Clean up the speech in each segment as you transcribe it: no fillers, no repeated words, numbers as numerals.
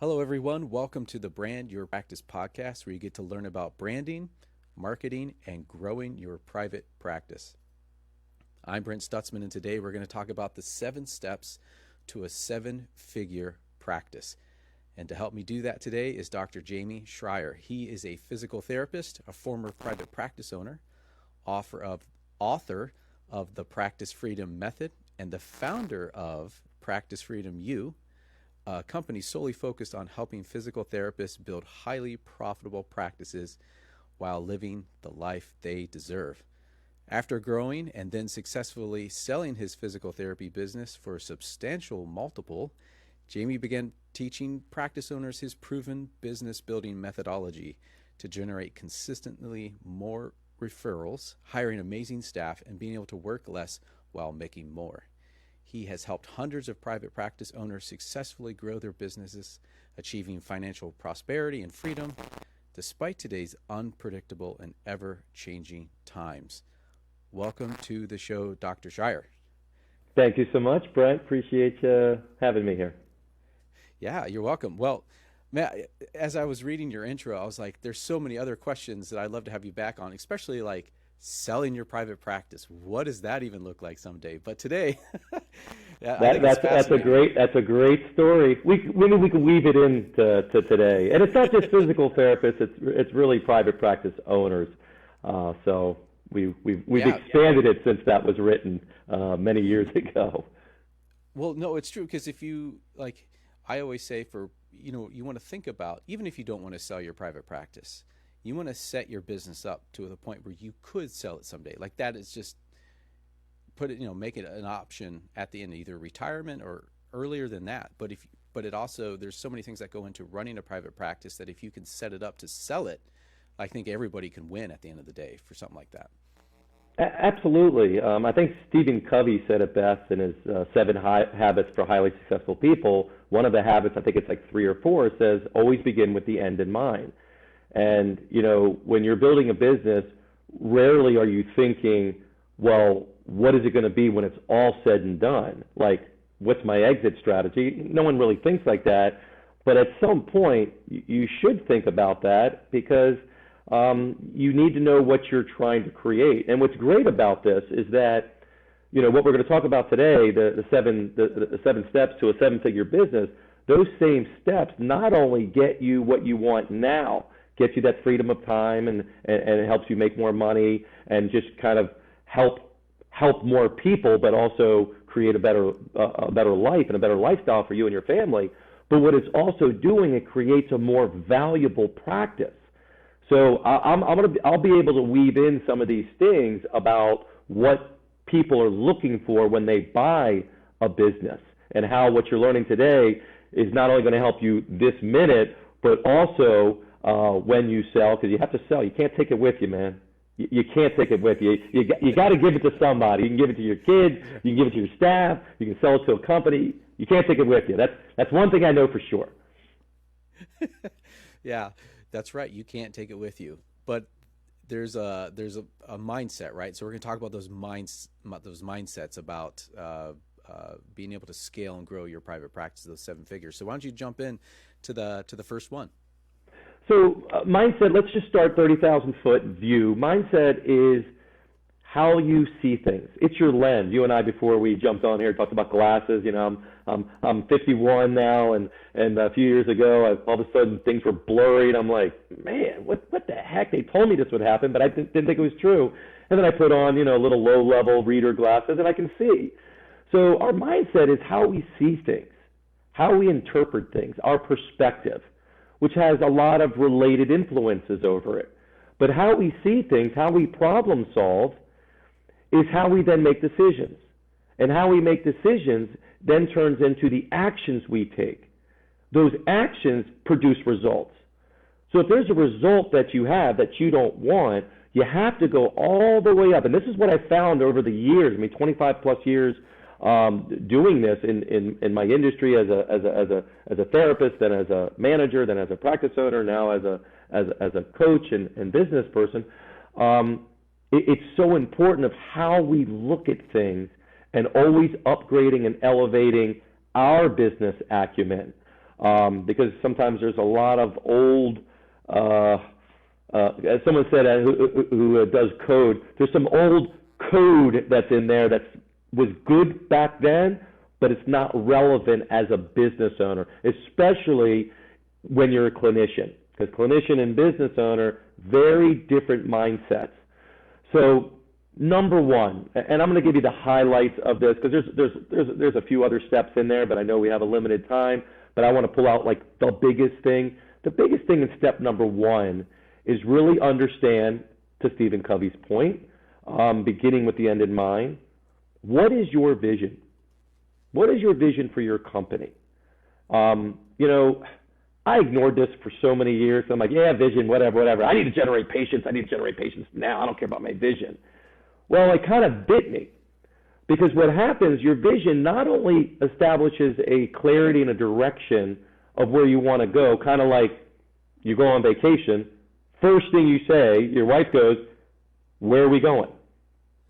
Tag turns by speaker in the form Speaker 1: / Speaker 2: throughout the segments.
Speaker 1: Hello, everyone. Welcome to the Brand Your Practice podcast, where you get to learn about branding, marketing, and growing your private practice. I'm Brent Stutzman, and today we're going to talk about the 7 steps to a 7-figure practice. And to help me do that today is Dr. Jamey Schrier. He is a physical therapist, a former private practice owner, author of the Practice Freedom Method, and the founder of Practice Freedom U, a company solely focused on helping physical therapists build highly profitable practices while living the life they deserve. After growing and then successfully selling his physical therapy business for a substantial multiple, Jamey began teaching practice owners his proven business building methodology to generate consistently more referrals, hiring amazing staff, and being able to work less while making more. He has helped hundreds of private practice owners successfully grow their businesses, achieving financial prosperity and freedom despite today's unpredictable and ever-changing times. Welcome to the show, Dr. Schrier.
Speaker 2: Thank you so much, Brent. Appreciate you having me here.
Speaker 1: Yeah, you're welcome. Well, man, as I was reading your intro, I was like, there's so many other questions that I'd love to have you back on, especially like selling your private practice. What does that even look like someday? But today,
Speaker 2: that's a great story. Maybe we can weave it into today, and it's not just physical therapists. It's really private practice owners. So we've expanded it since that was written many years ago.
Speaker 1: Well, no, it's true, because if you like, I always say you want to think about, even if you don't want to sell your private practice, you want to set your business up to the point where you could sell it someday. Like that is just make it an option at the end, either retirement or earlier than that. But it also, there's so many things that go into running a private practice that if you can set it up to sell it, I think everybody can win at the end of the day for something like that.
Speaker 2: Absolutely. I think Stephen Covey said it best in his 7 habits for highly successful people. One of the habits, I think it's like 3 or 4, says always begin with the end in mind. And, when you're building a business, rarely are you thinking, well, what is it going to be when it's all said and done? Like, what's my exit strategy? No one really thinks like that. But at some point, you should think about that, because you need to know what you're trying to create. And what's great about this is that, what we're going to talk about today, the 7 steps to a 7-figure business, those same steps not only get you what you want now, gets you that freedom of time, and it helps you make more money and just kind of help more people, but also create a better life and a better lifestyle for you and your family. But what it's also doing, it creates a more valuable practice. So I'll be able to weave in some of these things about what people are looking for when they buy a business, and how what you're learning today is not only going to help you this minute, but also when you sell, because you have to sell. You can't take it with you, man. You can't take it with you. You got to give it to somebody. You can give it to your kids. You can give it to your staff. You can sell it to a company. You can't take it with you. That's one thing I know for sure.
Speaker 1: Yeah, that's right. You can't take it with you. But there's a mindset, right? So we're going to talk about those mindsets about being able to scale and grow your private practice, those 7 figures. So why don't you jump in to the first one?
Speaker 2: So mindset, let's just start 30,000-foot view. Mindset is how you see things. It's your lens. You and I, before we jumped on here, talked about glasses. I'm 51 now, and a few years ago, all of a sudden things were blurry, and I'm like, man, what the heck? They told me this would happen, but I didn't think it was true. And then I put on, little low-level reader glasses, and I can see. So our mindset is how we see things, how we interpret things, our perspective, which has a lot of related influences over it. But how we see things, how we problem solve, is how we then make decisions. And how we make decisions then turns into the actions we take. Those actions produce results. So if there's a result that you have that you don't want, you have to go all the way up. And this is what I found over the years, 25 plus years doing this in my industry as a therapist, then as a manager, then as a practice owner, now as a coach and business person. It's so important of how we look at things, and always upgrading and elevating our business acumen. because sometimes there's a lot of old, as someone said who does code, there's some old code that's in there that was good back then, but it's not relevant as a business owner, especially when you're a clinician, because clinician and business owner, very different mindsets. So number one, and I'm going to give you the highlights of this because there's a few other steps in there, but I know we have a limited time, but I want to pull out like the biggest thing. The biggest thing in step number one is really understand, to Stephen Covey's point, beginning with the end in mind, what is your vision? What is your vision for your company? I ignored this for so many years. I'm like, yeah, vision, whatever. I need to generate patients. Now. I don't care about my vision. Well, it kind of bit me, because what happens, your vision not only establishes a clarity and a direction of where you want to go, kind of like you go on vacation, first thing you say, your wife goes, where are we going?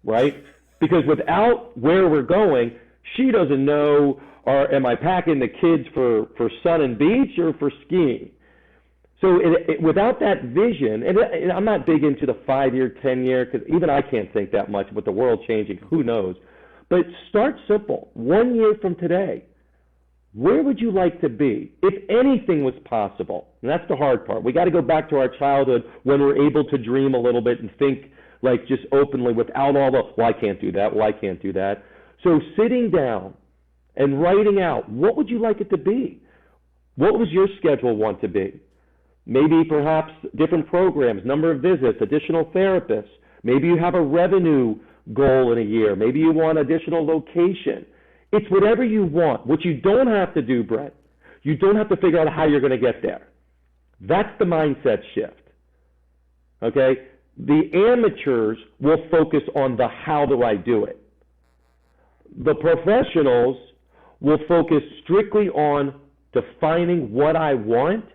Speaker 2: Right? Because without where we're going, she doesn't know, or am I packing the kids for sun and beach or for skiing? So without that vision, and I'm not big into the 5-year, 10-year, because even I can't think that much with the world changing, who knows. But start simple. 1 year from today, where would you like to be if anything was possible? And that's the hard part. We got to go back to our childhood when we're able to dream a little bit and think like just openly without all the, well, I can't do that, well, I can't do that. So sitting down and writing out, what would you like it to be? What was your schedule want to be? Maybe perhaps different programs, number of visits, additional therapists. Maybe you have a revenue goal in a year. Maybe you want additional location. It's whatever you want. What you don't have to do, Brent, you don't have to figure out how you're going to get there. That's the mindset shift. Okay? The amateurs will focus on the how do I do it. The professionals will focus strictly on defining what I want,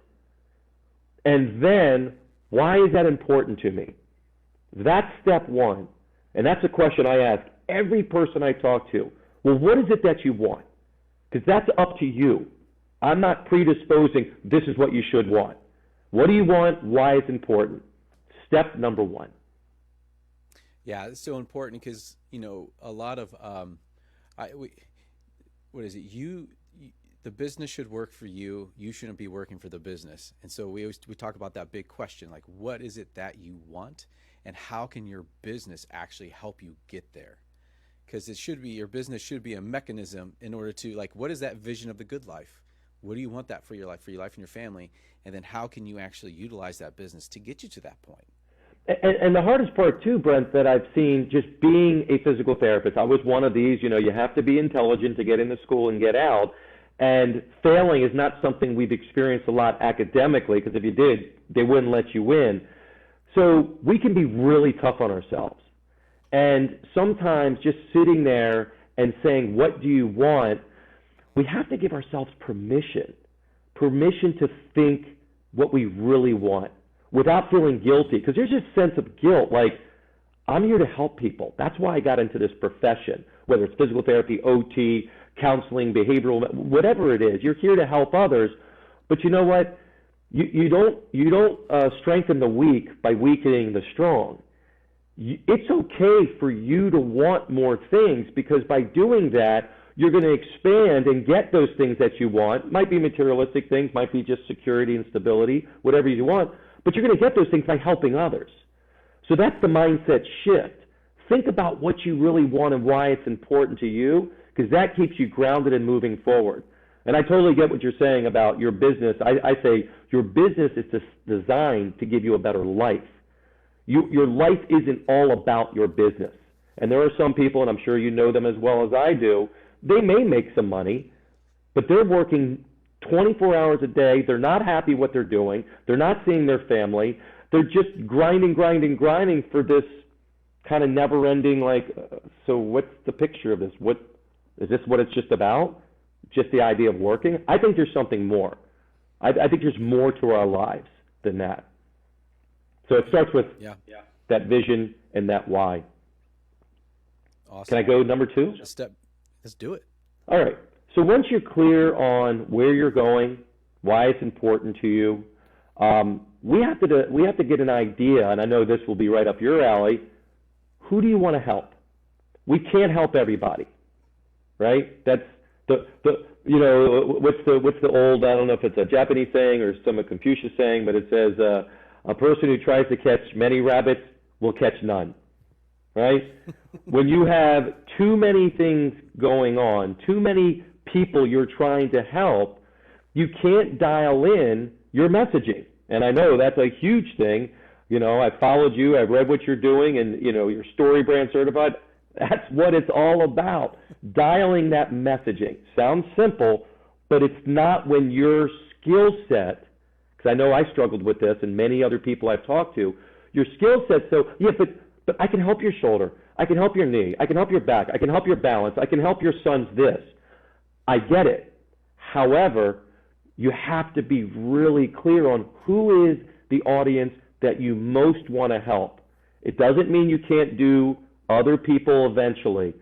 Speaker 2: and then why is that important to me? That's step one. And that's a question I ask every person I talk to. Well, what is it that you want? Because that's up to you. I'm not predisposing, this is what you should want. What do you want? Why it's important? Step number one.
Speaker 1: Yeah, it's so important because, a lot of, the business should work for you. You shouldn't be working for the business. And so we talk about that big question, like, what is it that you want? And how can your business actually help you get there? Because your business should be a mechanism in order to, like, what is that vision of the good life? What do you want that for your life and your family? And then how can you actually utilize that business to get you to that point?
Speaker 2: And the hardest part too, Brent, that I've seen just being a physical therapist, I was one of these, you have to be intelligent to get into school and get out. And failing is not something we've experienced a lot academically, because if you did, they wouldn't let you in. So we can be really tough on ourselves. And sometimes just sitting there and saying, what do you want? We have to give ourselves permission to think what we really want without feeling guilty. Because there's this sense of guilt, like, I'm here to help people. That's why I got into this profession, whether it's physical therapy, OT, counseling, behavioral, whatever it is. You're here to help others. But you know what? You don't strengthen the weak by weakening the strong. It's okay for you to want more things, because by doing that, you're going to expand and get those things that you want. Might be materialistic things, might be just security and stability, whatever you want. But you're going to get those things by helping others. So that's the mindset shift. Think about what you really want and why it's important to you, because that keeps you grounded and moving forward. And I totally get what you're saying about your business. I say your business is designed to give you a better life. Your life isn't all about your business. And there are some people, and I'm sure you know them as well as I do, they may make some money, but they're working 24 hours a day. They're not happy what they're doing. They're not seeing their family. They're just grinding for this kind of never-ending, so what's the picture of this? Is this what it's just about? Just the idea of working? I think there's something more. I think there's more to our lives than that. So it starts with that vision and that why.
Speaker 1: Awesome.
Speaker 2: Can I go number two?
Speaker 1: Let's do it.
Speaker 2: All right. So once you're clear on where you're going, why it's important to you. We have to get an idea, and I know this will be right up your alley. Who do you want to help? We can't help everybody, right? That's what's the old, I don't know if it's a Japanese saying or some Confucius saying, but it says a person who tries to catch many rabbits will catch none, right? When you have too many things going on, too many people you're trying to help, you can't dial in your messaging. And I know that's a huge thing. I've followed you, I've read what you're doing, and you're Story Brand certified. That's what it's all about, dialing that messaging. Sounds simple, but it's not when your skill set, because I know I struggled with this and many other people I've talked to, your skill set, but I can help your shoulder, I can help your knee, I can help your back, I can help your balance, I can help your son's this. I get it. However, you have to be really clear on who is the audience that you most want to help. It doesn't mean you can't do other people eventually.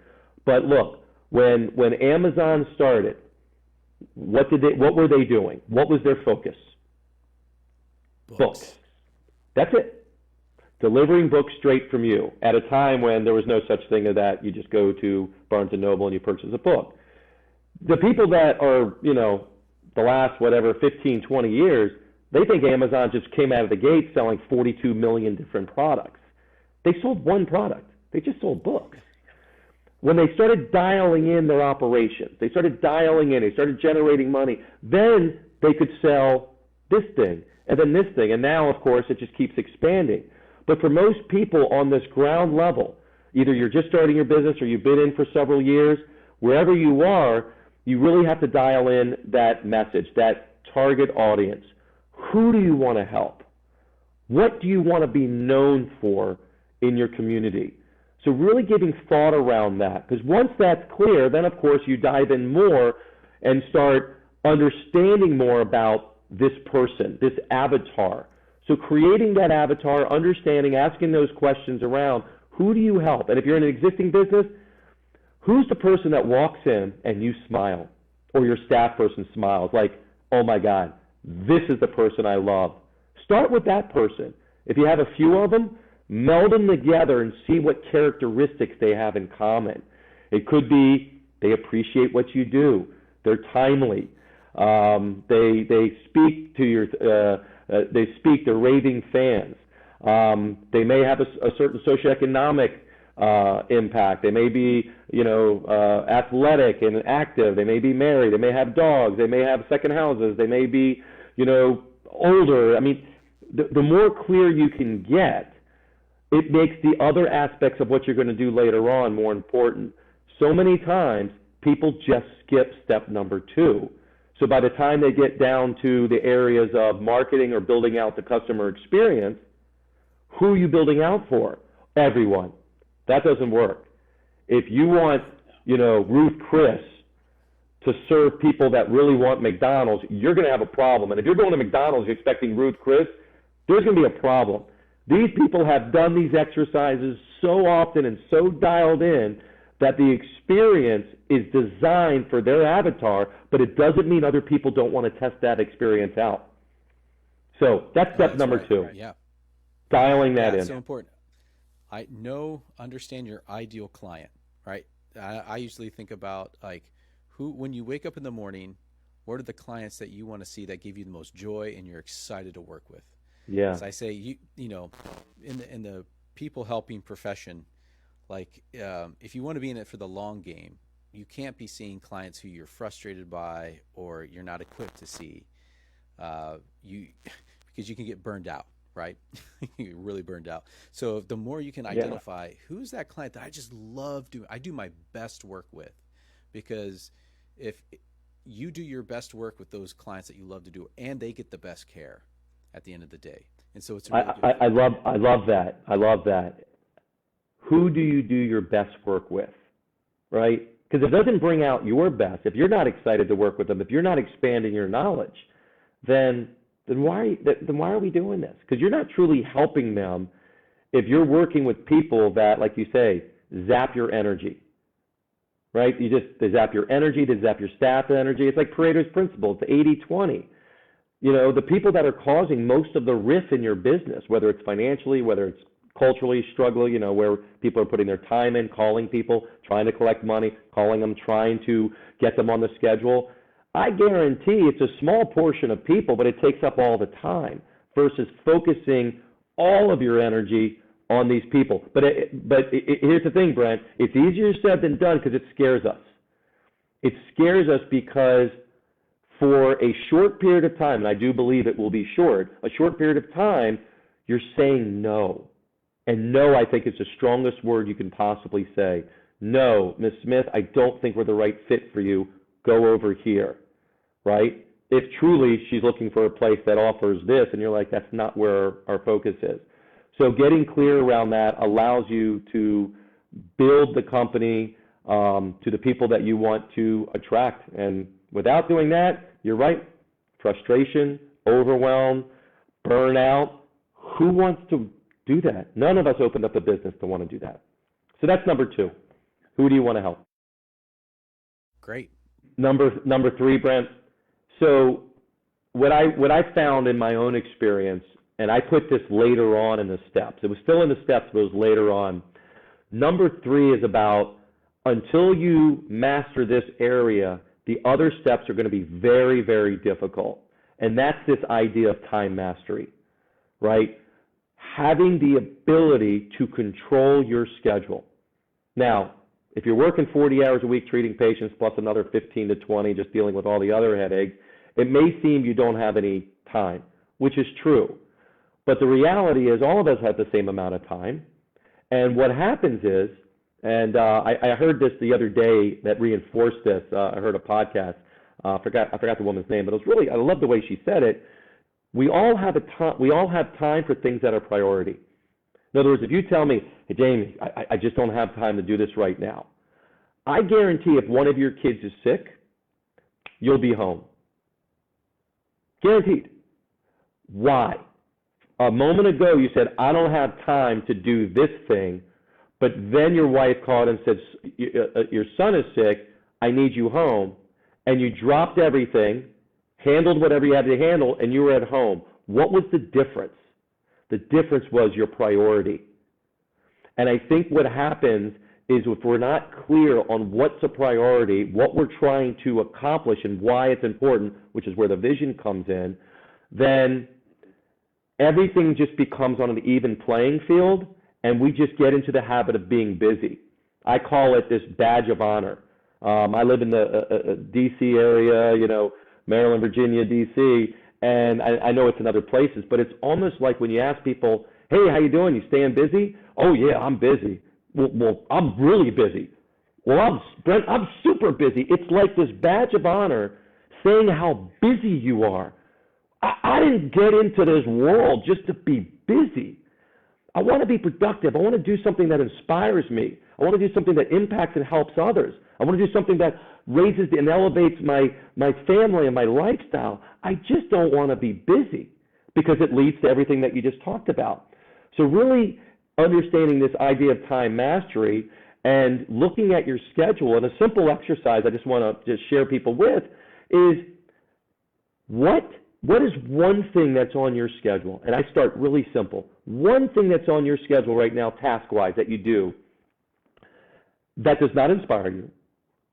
Speaker 2: But look, when Amazon started, what were they doing? What was their focus? Books. That's it. Delivering books straight from you at a time when there was no such thing as that. You just go to Barnes & Noble and you purchase a book. The people that are, the last, 15, 20 years, they think Amazon just came out of the gate selling 42 million different products. They sold one product. They just sold books. When they started dialing in their operations, they started generating money, then they could sell this thing and then this thing. And now, of course, it just keeps expanding. But for most people on this ground level, either you're just starting your business or you've been in for several years, wherever you are, you really have to dial in that message, that target audience. Who do you want to help? What do you want to be known for in your community? So really giving thought around that, because once that's clear, then of course you dive in more and start understanding more about this person, this avatar. So creating that avatar, understanding, asking those questions around, who do you help? And if you're in an existing business, who's the person that walks in and you smile, or your staff person smiles, like, oh my God, this is the person I love. Start with that person. If you have a few of them, meld them together and see what characteristics they have in common. It could be they appreciate what you do. They're timely. They speak to your. They're raving fans. They may have a certain socioeconomic impact. They may be, athletic and active. They may be married. They may have dogs. They may have second houses. They may be, older. I mean, the more clear you can get, it makes the other aspects of what you're going to do later on more important. So many times, people just skip step number 2. So by the time they get down to the areas of marketing or building out the customer experience, who are you building out for? Everyone. That doesn't work. If you want, Ruth Chris to serve people that really want McDonald's, you're going to have a problem. And if you're going to McDonald's expecting Ruth Chris, there's going to be a problem. These people have done these exercises so often and so dialed in that the experience is designed for their avatar, but it doesn't mean other people don't want to test that experience out. So that's step number 2.
Speaker 1: Right. Yeah.
Speaker 2: Dialing that in.
Speaker 1: That's so important. Understand your ideal client, right? I usually think about when you wake up in the morning, what are the clients that you want to see that give you the most joy and you're excited to work with?
Speaker 2: Yeah.
Speaker 1: As I say, in the people helping profession, if you want to be in it for the long game, you can't be seeing clients who you're frustrated by or you're not equipped to see, because you can get burned out, right? You get really burned out. So the more you can identify who's that client that I just love doing, I do my best work with, because if you do your best work with those clients that you love to do, and they get the best care at the end of the day. And so it's really
Speaker 2: I love that. I love that. Who do you do your best work with, right? Because if it doesn't bring out your best, if you're not excited to work with them, if you're not expanding your knowledge, then why are we doing this? Because you're not truly helping them if you're working with people that, like you say, zap your energy, right? They zap your energy, they zap your staff energy. It's like Pareto's principle. It's 80-20. the people that are causing most of the riff in your business, whether it's financially, whether it's culturally struggling, where people are putting their time in, calling people, trying to collect money, calling them, trying to get them on the schedule. I guarantee it's a small portion of people, but it takes up all the time versus focusing all of your energy on these people. But here's the thing, Brent. It's easier said than done because it scares us. It scares us because for a short period of time, and I do believe it will be short, a short period of time, you're saying no. And no, I think, is the strongest word you can possibly say. No, Ms. Smith, I don't think we're the right fit for you. Go over here, right? If truly she's looking for a place that offers this, and you're like, that's not where our focus is. So getting clear around that allows you to build the company to the people that you want to attract. And without doing that, you're right, frustration, overwhelm, burnout. Who wants to do that? None of us opened up a business to want to do that. So that's number 2. Who do you want to help?
Speaker 1: Great.
Speaker 2: Number 3, Brent. So what I found in my own experience, and I put this later on in the steps. It was still in the steps, but it was later on. Number 3 is about until you master this area, the other steps are going to be very, very difficult. And that's this idea of time mastery, right? Having the ability to control your schedule. Now, if you're working 40 hours a week treating patients plus another 15 to 20 just dealing with all the other headaches, it may seem you don't have any time, which is true. But the reality is all of us have the same amount of time. And what happens is, and I heard this the other day that reinforced this. I heard a podcast. I forgot the woman's name, but it was really, I love the way she said it. We all have time for things that are priority. In other words, if you tell me, hey, Jamey, I just don't have time to do this right now, I guarantee if one of your kids is sick, you'll be home. Guaranteed. Why? A moment ago, you said, I don't have time to do this thing, but then your wife called and said, your son is sick, I need you home, and you dropped everything, handled whatever you had to handle, and you were at home. What was the difference? The difference was your priority. And I think what happens is if we're not clear on what's a priority, what we're trying to accomplish and why it's important, which is where the vision comes in, then everything just becomes on an even playing field, and we just get into the habit of being busy. I call it this badge of honor. I live in the D.C. area, Maryland, Virginia, D.C., and I know it's in other places, but it's almost like when you ask people, hey, how you doing? You staying busy? Oh, yeah, I'm busy. Well, I'm really busy. Well, I'm super busy. It's like this badge of honor saying how busy you are. I didn't get into this world just to be busy. I want to be productive. I want to do something that inspires me. I want to do something that impacts and helps others. I want to do something that raises and elevates my family and my lifestyle. I just don't want to be busy because it leads to everything that you just talked about. So really understanding this idea of time mastery and looking at your schedule, and a simple exercise I just want to share people with is what is one thing that's on your schedule? And I start really simple. One thing that's on your schedule right now, task-wise, that you do that does not inspire you,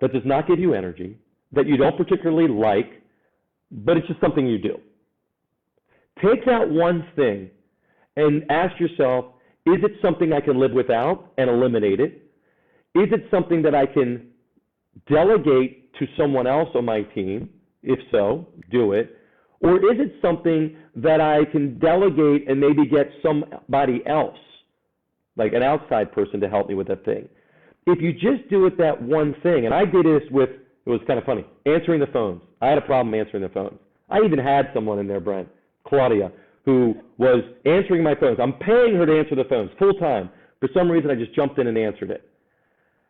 Speaker 2: that does not give you energy, that you don't particularly like, but it's just something you do. Take that one thing and ask yourself, is it something I can live without and eliminate it? Is it something that I can delegate to someone else on my team? If so, do it. Or is it something that I can delegate and maybe get somebody else, like an outside person, to help me with that thing? If you just do it that one thing, and I did this with, it was kind of funny, answering the phones. I had a problem answering the phones. I even had someone in there, Brent, Claudia, who was answering my phones. I'm paying her to answer the phones full time. For some reason, I just jumped in and answered it.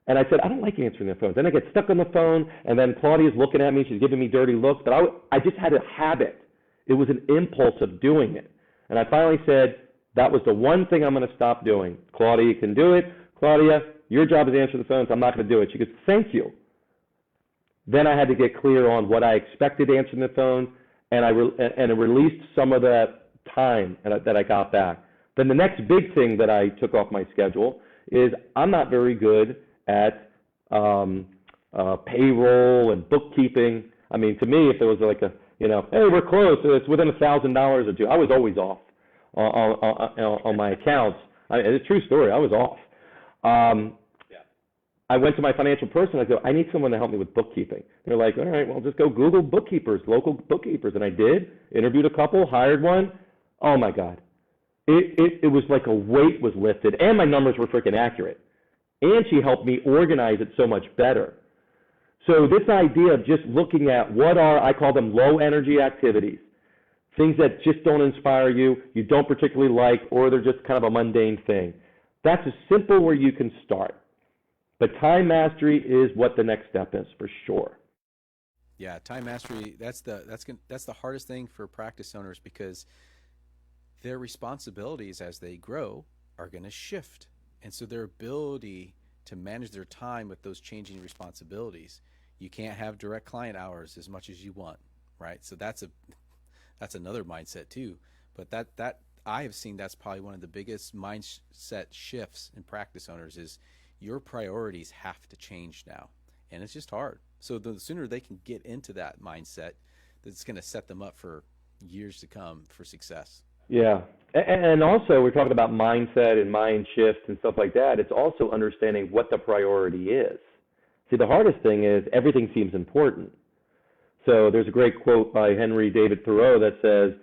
Speaker 2: And I said, I don't like answering the phones. Then I get stuck on the phone, and then Claudia's looking at me. She's giving me dirty looks. But I just had a habit. It was an impulse of doing it. And I finally said, that was the one thing I'm going to stop doing. Claudia, you can do it. Claudia, your job is to answer the phones. I'm not going to do it. She goes, thank you. Then I had to get clear on what I expected answering the phone and it released some of that time that I got back. Then the next big thing that I took off my schedule is I'm not very good at payroll and bookkeeping. I mean, to me, if there was like hey, we're close, it's within $1,000 or two, I was always off on my accounts. It's a true story. I was off. I went to my financial person. I go, I need someone to help me with bookkeeping. They're like, all right, well, just go Google bookkeepers, local bookkeepers. And I did, interviewed a couple, hired one. Oh, my God. It was like a weight was lifted, and my numbers were freaking accurate. And she helped me organize it so much better. So this idea of just looking at I call them low-energy activities, things that just don't inspire you, you don't particularly like, or they're just kind of a mundane thing. That's as simple where you can start. But time mastery is what the next step is, for sure.
Speaker 1: Yeah, time mastery, that's the hardest thing for practice owners, because their responsibilities as they grow are going to shift. And so their ability to manage their time with those changing responsibilities, you can't have direct client hours as much as you want, right? So that's another mindset too. But that I have seen, that's probably one of the biggest mindset shifts in practice owners is your priorities have to change now. And it's just hard. So the sooner they can get into that mindset, that's going to set them up for years to come for success.
Speaker 2: Yeah. And also, we're talking about mindset and mind shift and stuff like that. It's also understanding what the priority is. See, the hardest thing is everything seems important. So there's a great quote by Henry David Thoreau that says,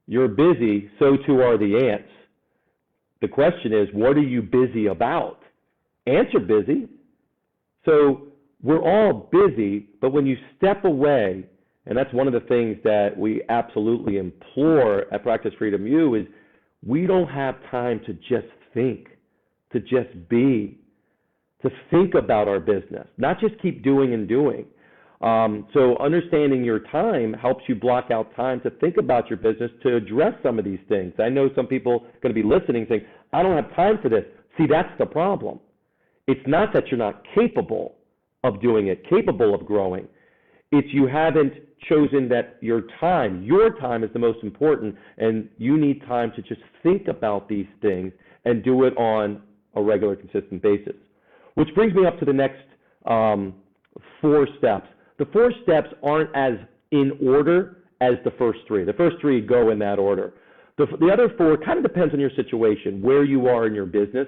Speaker 2: "You're busy, so too are the ants." The question is, what are you busy about? Ants are busy. So we're all busy, but when you step away, and that's one of the things that we absolutely implore at Practice Freedom U, is we don't have time to just think, to just be, to think about our business, not just keep doing and doing. So understanding your time helps you block out time to think about your business, to address some of these things. I know some people are going to be listening saying, I don't have time for this. See, that's the problem. It's not that you're not capable of doing it, capable of growing. It's you haven't chosen that your time is the most important, and you need time to just think about these things and do it on a regular, consistent basis. Which brings me up to the next 4 steps. The 4 steps aren't as in order as the first 3. The first 3 go in that order. The other 4 kind of depends on your situation, where you are in your business.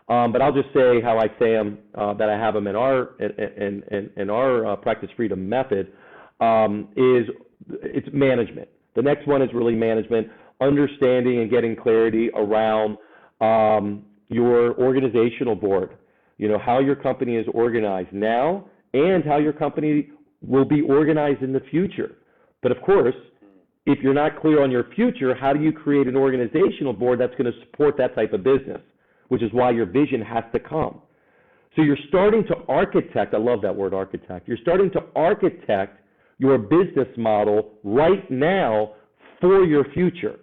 Speaker 2: But I'll just say how I say them, that I have them in our Practice Freedom method, is it's management. The next one is really management, understanding and getting clarity around your organizational board, how your company is organized now and how your company will be organized in the future. But of course, if you're not clear on your future, how do you create an organizational board that's going to support that type of business? Which is why your vision has to come. So you're starting to architect, I love that word, architect. You're starting to architect your business model right now for your future.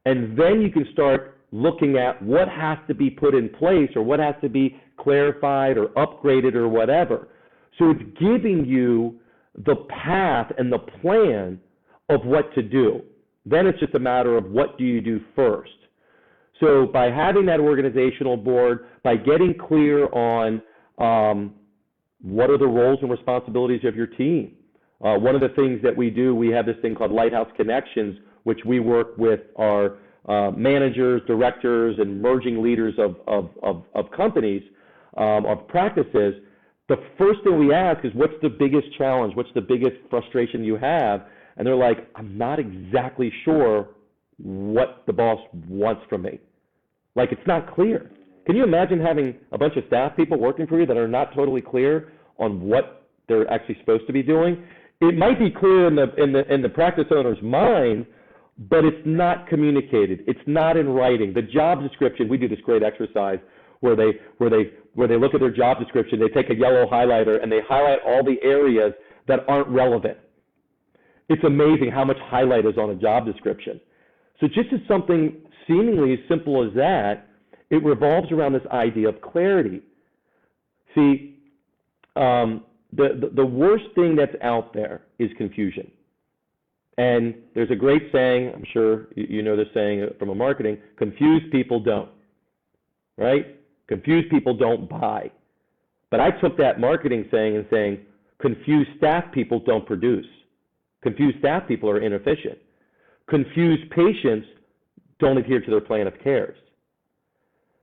Speaker 2: And then you can start looking at what has to be put in place or what has to be clarified or upgraded or whatever. So it's giving you the path and the plan of what to do. Then it's just a matter of what do you do first. So by having that organizational board, by getting clear on what are the roles and responsibilities of your team. One of the things that we do, we have this thing called Lighthouse Connections, which we work with our managers, directors, and emerging leaders of companies, of practices. The first thing we ask is, what's the biggest challenge? What's the biggest frustration you have? And they're like, I'm not exactly sure what the boss wants from me. Like, it's not clear. Can you imagine having a bunch of staff people working for you that are not totally clear on what they're actually supposed to be doing? It might be clear in the practice owner's mind, but it's not communicated. It's not in writing. The job description, we do this great exercise where they look at their job description, they take a yellow highlighter and they highlight all the areas that aren't relevant. It's amazing how much highlight is on a job description. So just as something seemingly as simple as that, it revolves around this idea of clarity. See, the worst thing that's out there is confusion. And there's a great saying, I'm sure you know this saying from a marketing, confused people don't, right? Confused people don't buy. But I took that marketing saying and saying, confused staff people don't produce. Confused staff people are inefficient. Confused patients don't adhere to their plan of cares.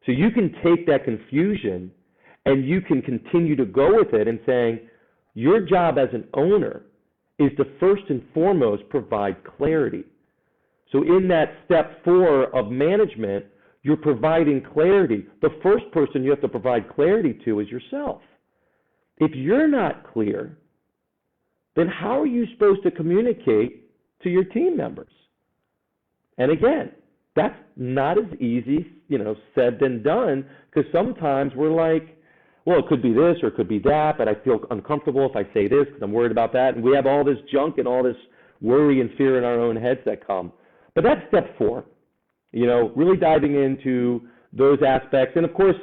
Speaker 2: So you can take that confusion and you can continue to go with it and saying, your job as an owner is to first and foremost provide clarity. So in that step 4 of management, you're providing clarity. The first person you have to provide clarity to is yourself. If you're not clear, then how are you supposed to communicate to your team members? And again, that's not as easy, said than done, because sometimes we're like, well, it could be this or it could be that, but I feel uncomfortable if I say this because I'm worried about that. And we have all this junk and all this worry and fear in our own heads that come. But that's step 4, really diving into those aspects. And of course,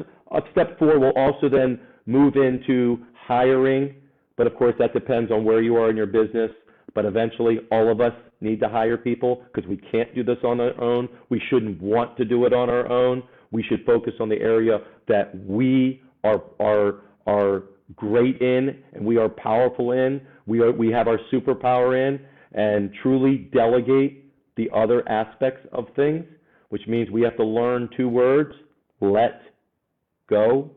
Speaker 2: step 4 will also then move into hiring. But of course, that depends on where you are in your business. But eventually, all of us need to hire people because we can't do this on our own. We shouldn't want to do it on our own. We should focus on the area that we are great in and we are powerful in. We have our superpower in, and truly delegate the other aspects of things, which means we have to learn 2 words: let go.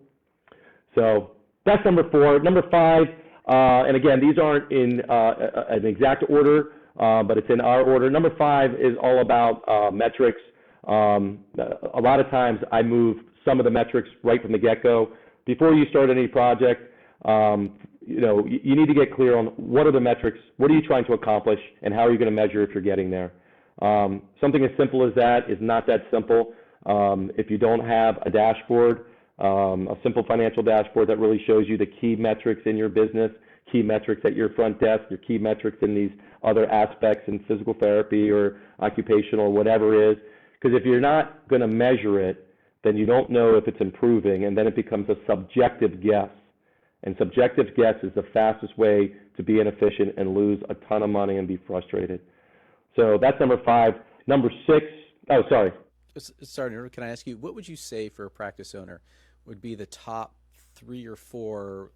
Speaker 2: So that's number 4. Number 5, and again, these aren't in an exact order, but it's in our order. Number 5 is all about metrics. A lot of times I move some of the metrics right from the get-go. Before you start any project, you need to get clear on what are the metrics, what are you trying to accomplish, and how are you going to measure if you're getting there. Something as simple as that is not that simple. If you don't have a dashboard, a simple financial dashboard that really shows you the key metrics in your business, key metrics at your front desk, your key metrics in these other aspects in physical therapy or occupational or whatever it is, because if you're not going to measure it, then you don't know if it's improving, and then it becomes a subjective guess. And subjective guess is the fastest way to be inefficient and lose a ton of money and be frustrated. So that's number 5. Number 6, sorry.
Speaker 1: Sorry, can I ask you, what would you say for a practice owner would be the top 3 or 4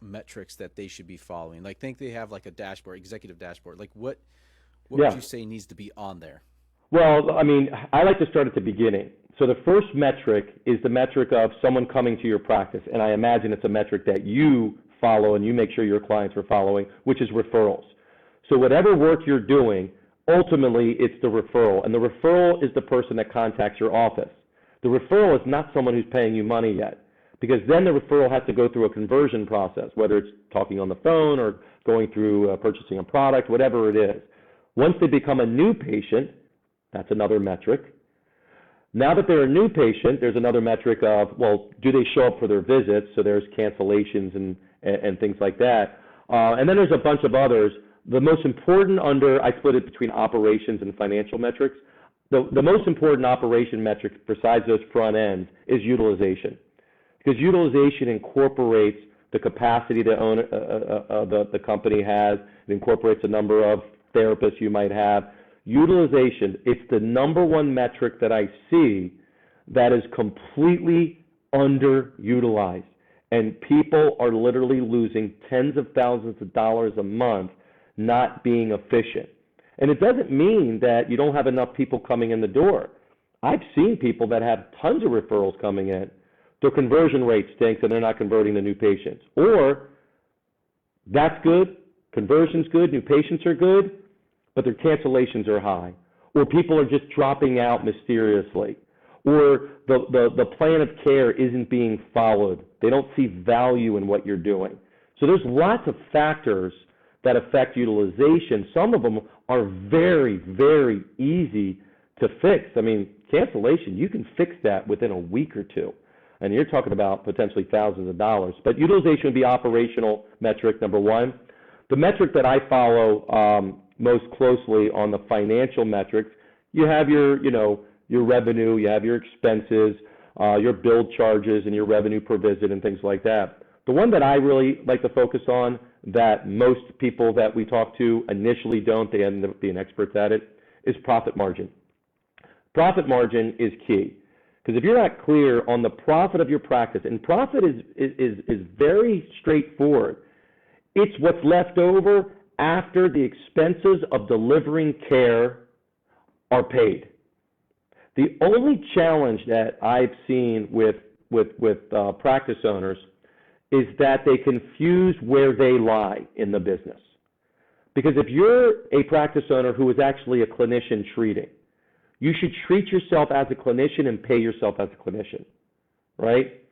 Speaker 1: metrics that they should be following? Think they have a dashboard, executive dashboard. What would you say needs to be on there?
Speaker 2: Well, I like to start at the beginning. So the first metric is the metric of someone coming to your practice, and I imagine it's a metric that you follow and you make sure your clients are following, which is referrals. So whatever work you're doing, ultimately it's the referral, and the referral is the person that contacts your office. The referral is not someone who's paying you money yet, because then the referral has to go through a conversion process, whether it's talking on the phone or going through purchasing a product, whatever it is. Once they become a new patient, that's another metric. Now that they're a new patient, there's another metric of, well, do they show up for their visits? So there's cancellations and things like that. And then there's a bunch of others. The most important I split it between operations and financial metrics. The most important operation metric besides those front ends is utilization. Because utilization incorporates the capacity the company has. It incorporates the number of therapists you might have. Utilization, it's the number 1 metric that I see that is completely underutilized. And people are literally losing tens of thousands of dollars a month not being efficient. And it doesn't mean that you don't have enough people coming in the door. I've seen people that have tons of referrals coming in. Their conversion rate stinks and they're not converting the new patients. Or that's good, conversion's good, new patients are good, but their cancellations are high, or people are just dropping out mysteriously, or the plan of care isn't being followed. They don't see value in what you're doing. So there's lots of factors that affect utilization. Some of them are very, very easy to fix. Cancellation, you can fix that within a week or 2. And you're talking about potentially thousands of dollars. But utilization would be operational metric, number 1. The metric that I follow most closely on the financial metrics, you have your revenue, you have your expenses, your bill charges, and your revenue per visit and things like that. The one that I really like to focus on that most people that we talk to initially don't, they end up being experts at it, is profit margin. Profit margin is key. Because if you're not clear on the profit of your practice, and profit is very straightforward, it's what's left over after the expenses of delivering care are paid. The only challenge that I've seen with practice owners is that they confuse where they lie in the business. Because if you're a practice owner who is actually a clinician treating, you should treat yourself as a clinician and pay yourself as a clinician, right?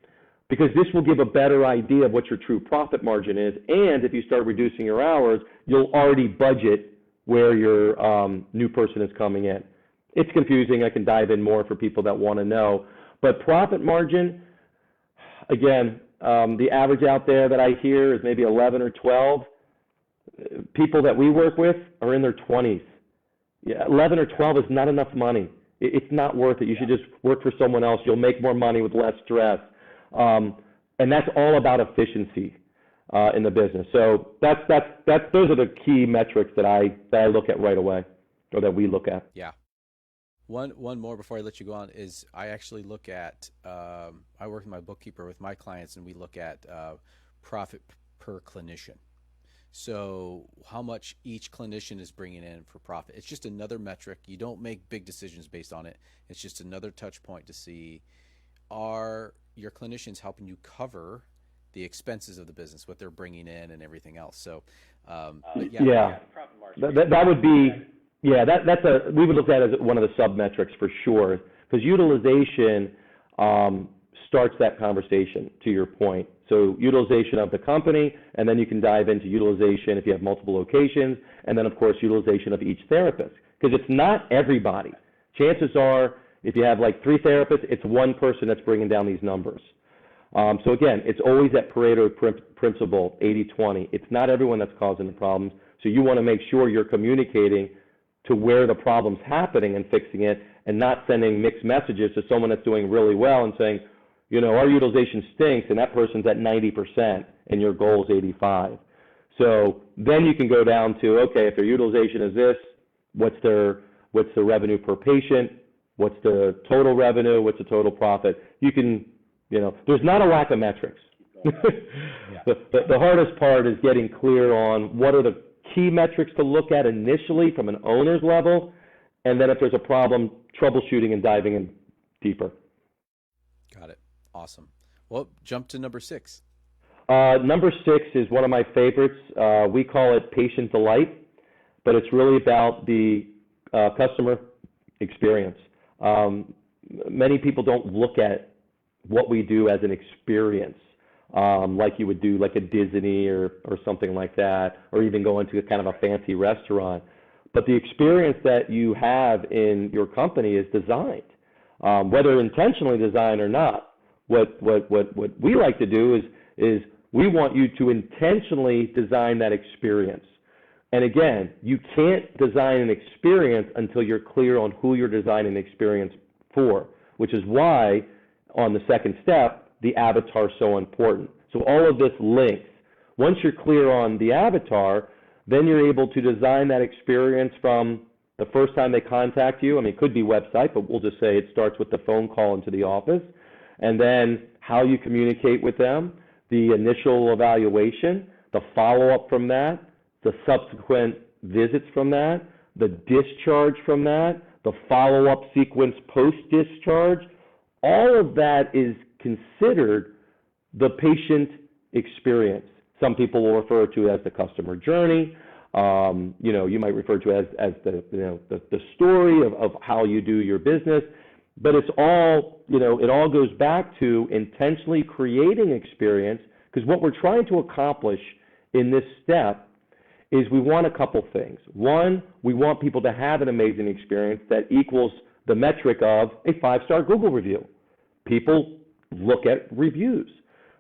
Speaker 2: Because this will give a better idea of what your true profit margin is, and if you start reducing your hours, you'll already budget where your new person is coming in. It's confusing. I can dive in more for people that want to know. But profit margin, again, the average out there that I hear is maybe 11 or 12. People that we work with are in their 20s. Yeah, 11 or 12 is not enough money. It's not worth it. You should just work for someone else. You'll make more money with less stress. And that's all about efficiency in the business. So those are the key metrics that I look at right away, or that we look at.
Speaker 1: Yeah. One more before I let you go on is I actually look at, I work with my bookkeeper with my clients, and we look at profit per clinician. So how much each clinician is bringing in for profit. It's just another metric. You don't make big decisions based on it. It's just another touch point to see, are your clinicians helping you cover the expenses of the business, what they're bringing in and everything else. So that would be, we would look at it as one of the sub-metrics for sure, because utilization starts that conversation, to your point. So utilization of the company, and then you can dive into utilization if you have multiple locations, and then of course utilization of each therapist, because it's not everybody. Chances are, if you have like 3 therapists, it's one person that's bringing down these numbers. So again, it's always that Pareto principle, 80-20. It's not everyone that's causing the problems, so you want to make sure you're communicating to where the problem's happening and fixing it, and not sending mixed messages to someone that's doing really well and saying, you know, our utilization stinks and that person's at 90% and your goal is 85. So then you can go down to, okay, if their utilization is this, what's the revenue per patient? What's the total revenue? What's the total profit? You can, there's not a lack of metrics. The hardest part is getting clear on what are the key metrics to look at initially from an owner's level, and then if there's a problem, troubleshooting and diving in deeper. Got it. Awesome. Well, jump to number 6.
Speaker 2: Number 6 is one of my favorites. We call it patient delight, but it's really about the customer experience. Many people don't look at what we do as an experience, like you would do like a Disney or something like that, or even go into kind of a fancy restaurant. But the experience that you have in your company is designed, whether intentionally designed or not. What we like to do is we want you to intentionally design that experience. And again, you can't design an experience until you're clear on who you're designing the experience for, which is why on the second step, the avatar is so important. So all of this links. Once you're clear on the avatar, then you're able to design that experience from the first time they contact you. I mean, it could be website, but we'll just say it starts with the phone call into the office, and then how you communicate with them, the initial evaluation, the follow-up from that, the subsequent visits from that, the discharge from that, the follow-up sequence post-discharge. All of that is considered the patient experience. Some people will refer to it as the customer journey. You might refer to it as the story of how you do your business. But it's all, it all goes back to intentionally creating experience, because what we're trying to accomplish in this step is we want a couple things. One, we want people to have an amazing experience that equals the metric of a 5-star Google review. People look at reviews.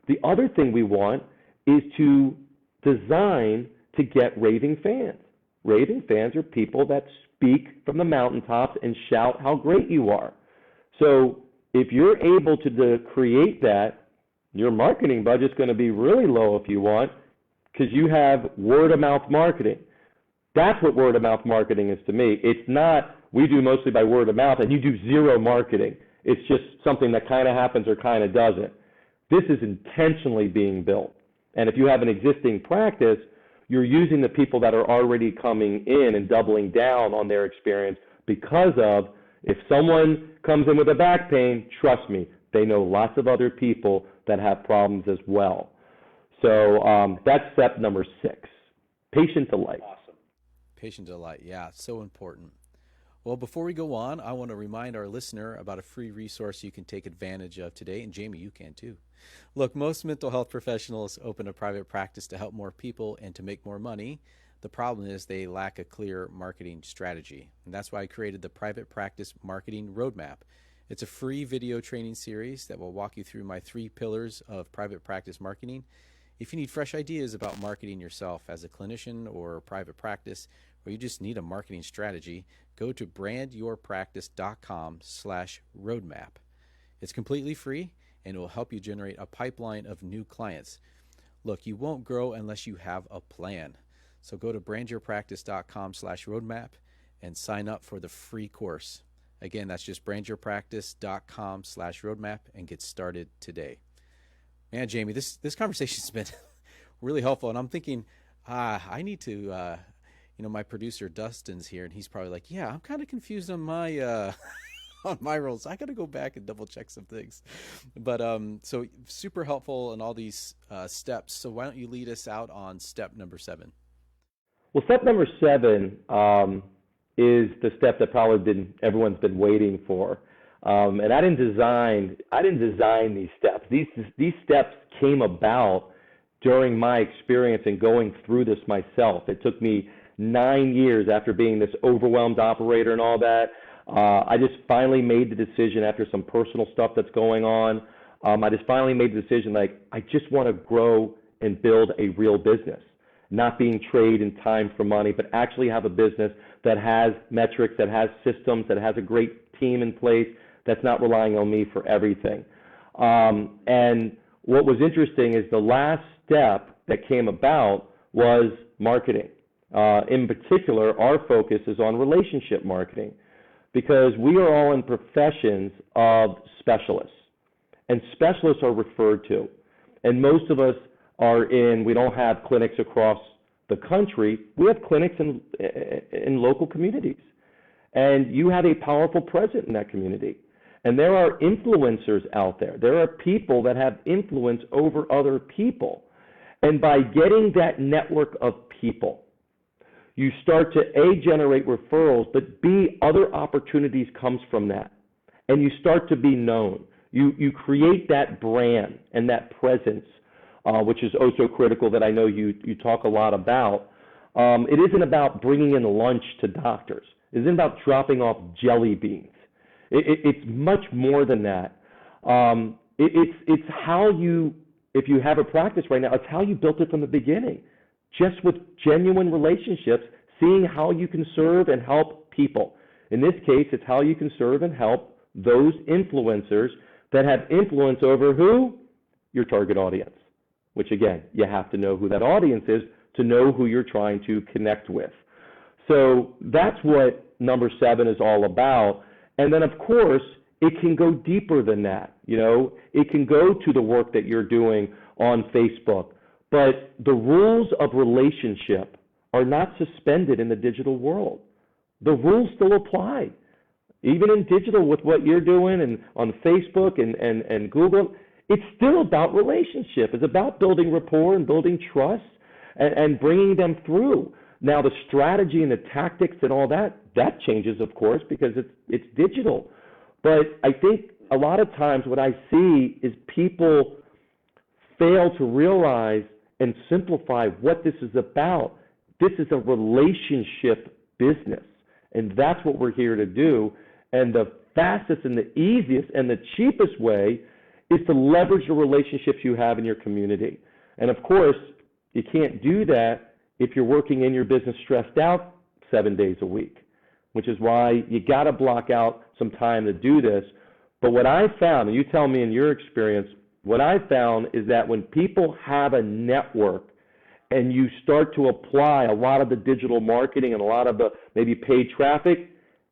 Speaker 2: The other thing we want is to design to get raving fans. Raving fans are people that speak from the mountaintops and shout how great you are. So if you're able to create that, your marketing budget's going to be really low if you want. because you have word of mouth marketing. That's what word of mouth marketing is to me. It's not, we do mostly by word of mouth and you do zero marketing. It's just something that kind of happens or kind of doesn't. This is intentionally being built. And if you have an existing practice, you're using the people that are already coming in and doubling down on their experience because of, if someone comes in with a back pain, trust me, they know lots of other people that have problems as well. So that's step number 6, patient delight.
Speaker 1: Awesome. Patient delight, yeah, so important. Well, before we go on, I want to remind our listener about a free resource you can take advantage of today, and Jamey, you can too. Look, most mental health professionals open a private practice to help more people and to make more money. The problem is they lack a clear marketing strategy, and that's why I created the Private Practice Marketing Roadmap. It's a free video training series that will walk you through my 3 pillars of private practice marketing. If you need fresh ideas about marketing yourself as a clinician or a private practice, or you just need a marketing strategy, go to brandyourpractice.com/roadmap. It's completely free, and it will help you generate a pipeline of new clients. Look, you won't grow unless you have a plan. So go to brandyourpractice.com/roadmap and sign up for the free course. Again, that's just brandyourpractice.com/roadmap and get started today. Man, Jamey, this conversation's been really helpful, and I'm thinking, I need to, my producer Dustin's here, and he's probably like, yeah, I'm kind of confused on my on my roles. I got to go back and double check some things. But so super helpful in all these steps. So why don't you lead us out on step number 7?
Speaker 2: Well, step number 7 is the step that probably everyone's been waiting for. And I didn't design these steps. These steps came about during my experience in going through this myself. It took me 9 years after being this overwhelmed operator and all that. I just finally made the decision after some personal stuff that's going on. I just finally made the decision, like, I just want to grow and build a real business, not being traded time for money, but actually have a business that has metrics, that has systems, that has a great team in place, that's not relying on me for everything. And what was interesting is the last step that came about was marketing. In particular, our focus is on relationship marketing, because we are all in professions of specialists, and specialists are referred to. And most of us we don't have clinics across the country. We have clinics in local communities. And you have a powerful presence in that community. And there are influencers out there. There are people that have influence over other people. And by getting that network of people, you start to A, generate referrals, but B, other opportunities comes from that. And you start to be known. You create that brand and that presence, which is also critical, that I know you talk a lot about. It isn't about bringing in lunch to doctors. It isn't about dropping off jelly beans. It's much more than that. It's how you, if you have a practice right now, it's how you built it from the beginning, just with genuine relationships, seeing how you can serve and help people. In this case, it's how you can serve and help those influencers that have influence over who? Your target audience, which again, you have to know who that audience is to know who you're trying to connect with. So that's what number 7 is all about. And then, of course, it can go deeper than that. It can go to the work that you're doing on Facebook. But the rules of relationship are not suspended in the digital world. The rules still apply. Even in digital, with what you're doing and on Facebook and Google, it's still about relationship. It's about building rapport and building trust and bringing them through. Now, the strategy and the tactics and all that changes, of course, because it's digital. But I think a lot of times what I see is people fail to realize and simplify what this is about. This is a relationship business, and that's what we're here to do. And the fastest and the easiest and the cheapest way is to leverage the relationships you have in your community. And of course, you can't do that if you're working in your business stressed out 7 days a week, which is why you got to block out some time to do this. But what I found, and you tell me in your experience, what I found is that when people have a network and you start to apply a lot of the digital marketing and a lot of the maybe paid traffic,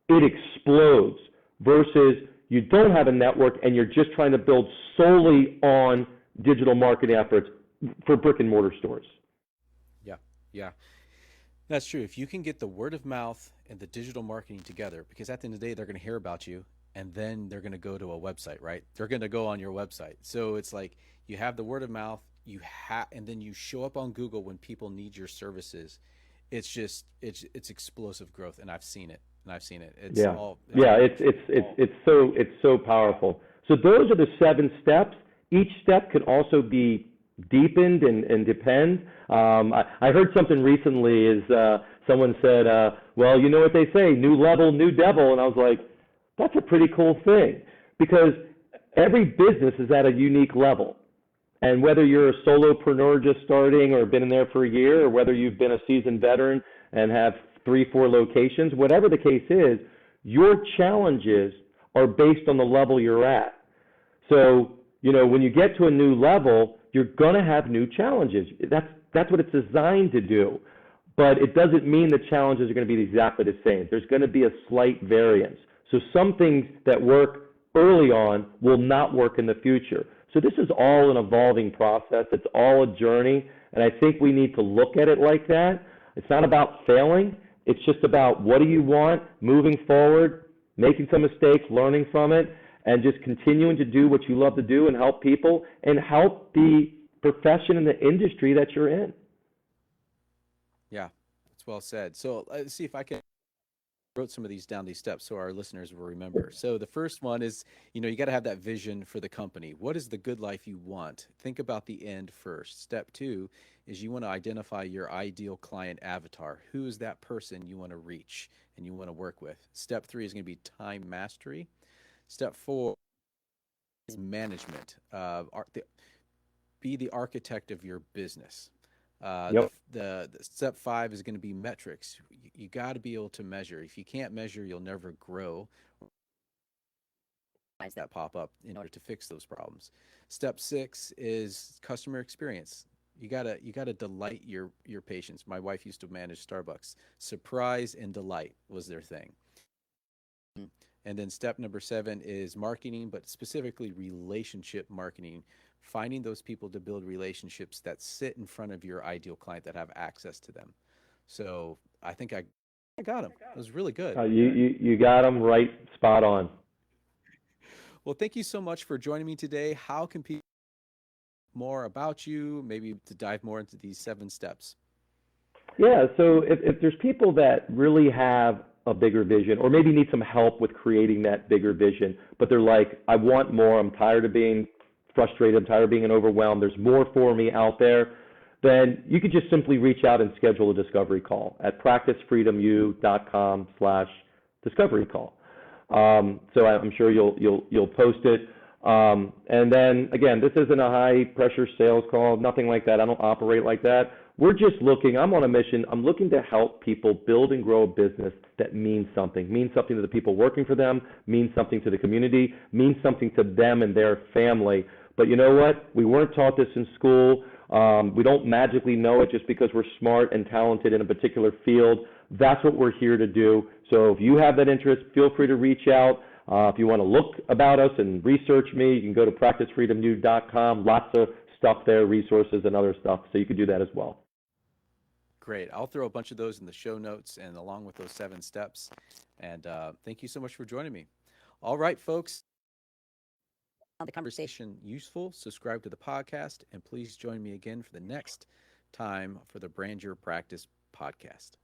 Speaker 2: it explodes versus you don't have a network and you're just trying to build solely on digital marketing efforts for brick and mortar stores.
Speaker 1: Yeah, yeah. That's true. If you can get the word of mouth and the digital marketing together, because at the end of the day, they're going to hear about you and then they're going to go to a website, right? They're going to go on your website. So it's like you have the word of mouth, and then you show up on Google when people need your services. It's just, it's explosive growth. And I've seen it. It's
Speaker 2: Yeah.
Speaker 1: all,
Speaker 2: Yeah, it's so powerful. So those are the 7 steps. Each step can also be deepened and depend. I heard something recently is someone said, well, you know what they say, new level, new devil. And I was like, that's a pretty cool thing because every business is at a unique level. And whether you're a solopreneur just starting or been in there for a year, or whether you've been a seasoned veteran and have 3, 4 locations, whatever the case is, your challenges are based on the level you're at. So, when you get to a new level, you're going to have new challenges. That's what it's designed to do. But it doesn't mean the challenges are going to be exactly the same. There's going to be a slight variance. So some things that work early on will not work in the future. So this is all an evolving process. It's all a journey. And I think we need to look at it like that. It's not about failing. It's just about what do you want, moving forward, making some mistakes, learning from it, and just continuing to do what you love to do and help people and help the profession and the industry that you're in.
Speaker 1: yeah, it's well said. So let's see if I can wrote some of these down, these steps, so our listeners will remember. So the first one is, you got to have that vision for the company. What is the good life you want? Think about the end first. Step 2 is you want to identify your ideal client avatar. Who is that person you want to reach and you want to work with? Step 3 is going to be time mastery. Step 4 is management. Be the architect of your business.
Speaker 2: Yep.
Speaker 1: The step 5 is going to be metrics. You got to be able to measure. If you can't measure, you'll never grow. That pop up in order to fix those problems. Step 6 is customer experience. You gotta delight your patients. My wife used to manage Starbucks. Surprise and delight was their thing. And then step number 7 is marketing, but specifically relationship marketing, finding those people to build relationships that sit in front of your ideal client that have access to them. So I think I got them. It was really good.
Speaker 2: You got them right, spot on.
Speaker 1: Well, thank you so much for joining me today. How can people more about you, maybe to dive more into these 7 steps?
Speaker 2: Yeah, so if there's people that really have a bigger vision or maybe need some help with creating that bigger vision, but they're like, I want more, I'm tired of being frustrated, I'm tired of being overwhelmed, there's more for me out there, then you could just simply reach out and schedule a discovery call at practicefreedomu.com/discovery call. So I'm sure you'll post it. And then again, this isn't a high pressure sales call, nothing like that. I don't operate like that. We're just looking, I'm on a mission. I'm looking to help people build and grow a business that means something to the people working for them, means something to the community, means something to them and their family. But you know what? We weren't taught this in school. We don't magically know it just because we're smart and talented in a particular field. That's what we're here to do. So if you have that interest, feel free to reach out. If you want to look about us and research me, you can go to practicefreedomu.com. Lots of stuff there, resources and other stuff. So you can do that as well.
Speaker 1: Great. I'll throw a bunch of those in the show notes and along with those 7 steps. And thank you so much for joining me. All right, folks. Found the conversation useful, subscribe to the podcast, and please join me again for the next time for the Brand Your Practice podcast.